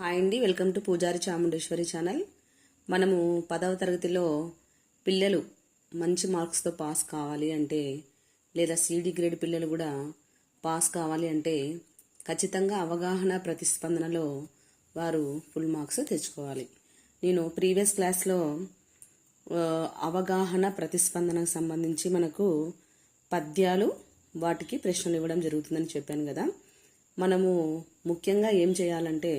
Hi అండి, welcome to పూజారి Chamundeshwari channel. మనము 10వ తరగతిలో పిల్లలు మంచి మార్క్స్తో పాస్ కావాలి అంటే, లేదా సిడి గ్రేడ్ పిల్లలు కూడా పాస్ కావాలి అంటే ఖచ్చితంగా అవగాహన ప్రతిస్పందనలో వారు ఫుల్ మార్క్స్ తెచ్చుకోవాలి. నేను ప్రీవియస్ క్లాస్లో అవగాహన ప్రతిస్పందనకు సంబంధించి మనకు పద్యాలు వాటికి ప్రశ్నలు ఇవ్వడం జరుగుతుందని చెప్పాను కదా. మనము ముఖ్యంగా ఏం చేయాలంటే,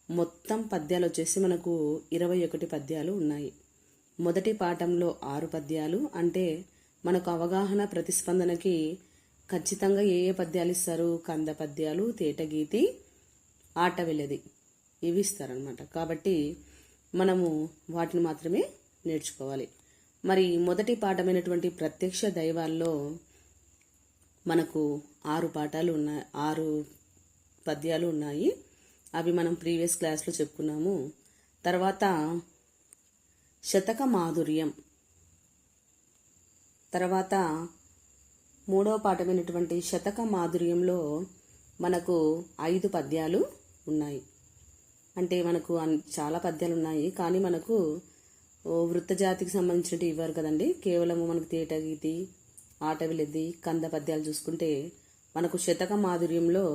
మొత్తం పద్యాలు వచ్చేసి మనకు 21 పద్యాలు ఉన్నాయి. మొదటి పాఠంలో 6 పద్యాలు, అంటే మనకు అవగాహన ప్రతిస్పందనకి ఖచ్చితంగా ఏ పద్యాలు ఇస్తారు? కంద పద్యాలు, తేటగీతి, ఆటవిల్లది ఇవి ఇస్తారనమాట. కాబట్టి మనము వాటిని మాత్రమే నేర్చుకోవాలి. మరి మొదటి పాఠమైనటువంటి ప్రత్యక్ష దైవాల్లో మనకు 6 పాఠాలు ఉన్నాయి, 6 పద్యాలు ఉన్నాయి. అవి మనం ప్రీవియస్ క్లాస్లో చెప్పుకున్నాము. తర్వాత శతక మాధుర్యం, తర్వాత 3వ పాఠమైనటువంటి శతక మాధుర్యంలో మనకు 5 పద్యాలు ఉన్నాయి. అంటే మనకు చాలా పద్యాలు ఉన్నాయి, కానీ మనకు వృత్తజాతికి సంబంధించినవి ఇవ్వరు కదండి. కేవలము మనకు తేటగీతి, ఆటవిల్లది, కంద పద్యాలు చూసుకుంటే మనకు శతక మాధుర్యంలో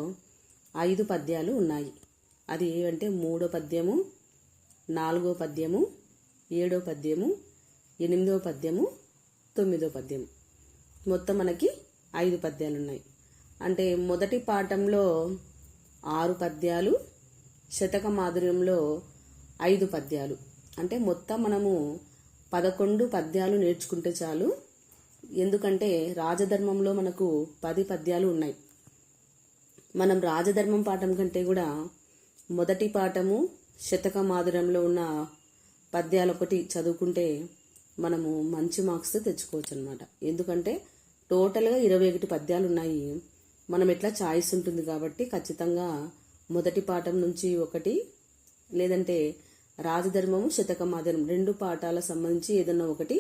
5 పద్యాలు ఉన్నాయి. అది ఏమంటే 3వ పద్యము, 4వ పద్యము, 7వ పద్యము, 8వ పద్యము, 9వ పద్యము. మొత్తం మనకి 5 పద్యాలు ఉన్నాయి. అంటే మొదటి పాఠంలో 6 పద్యాలు, శతక మాధుర్యంలో 5 పద్యాలు. అంటే మొత్తం మనము 11 పద్యాలు నేర్చుకుంటే చాలు. ఎందుకంటే రాజధర్మంలో మనకు 10 పద్యాలు ఉన్నాయి. మనం రాజధర్మం పాఠం కంటే కూడా మొదటి పాఠము శతక మాధుర్యంలో ఉన్న పద్యాలు ఒకటి చదువుకుంటే మనము మంచి మార్క్స్ తెచ్చుకోవచ్చు అనమాట. ఎందుకంటే టోటల్గా 21 పద్యాలు ఉన్నాయి. మనం ఎట్లా చాయిస్ ఉంటుంది కాబట్టి ఖచ్చితంగా మొదటి పాఠం నుంచి ఒకటి, లేదంటే రాజధర్మము, శతక మాధుర్యం 2 పాఠాలకు సంబంధించి ఏదన్నా ఒకటి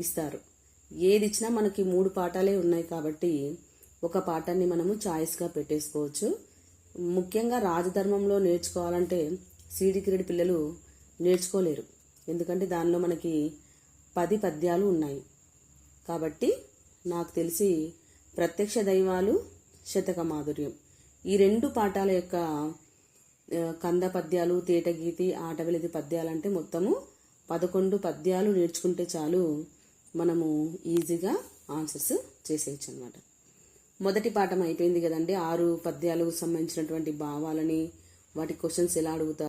ఇస్తారు. ఏది ఇచ్చినా మనకి 3 పాఠాలే ఉన్నాయి కాబట్టి ఒక పాఠాన్ని మనము చాయిస్గా పెట్టేసుకోవచ్చు. ముఖ్యంగా రాజధర్మంలో నేర్చుకోవాలంటే సిడి గ్రేడ్ పిల్లలు నేర్చుకోలేరు. ఎందుకంటే దానిలో మనకి 10 పద్యాలు ఉన్నాయి. కాబట్టి నాకు తెలిసి ప్రత్యక్ష దైవాలు, శతక మాధుర్యం ఈ 2 పాఠాల యొక్క కంద పద్యాలు, తేటగీతి, ఆటవిల్లది పద్యాలు అంటే మొత్తము 11 పద్యాలు నేర్చుకుంటే చాలు, మనము ఈజీగా ఆన్సర్స్ చేసేయచ్చు అనమాట. మొదటి పాఠం అయిపోయింది కదండి. 6 పద్యాలకు సంబంధించినటువంటి భావాలని, వాటి క్వశ్చన్స్ ఎలా అడుగుతారు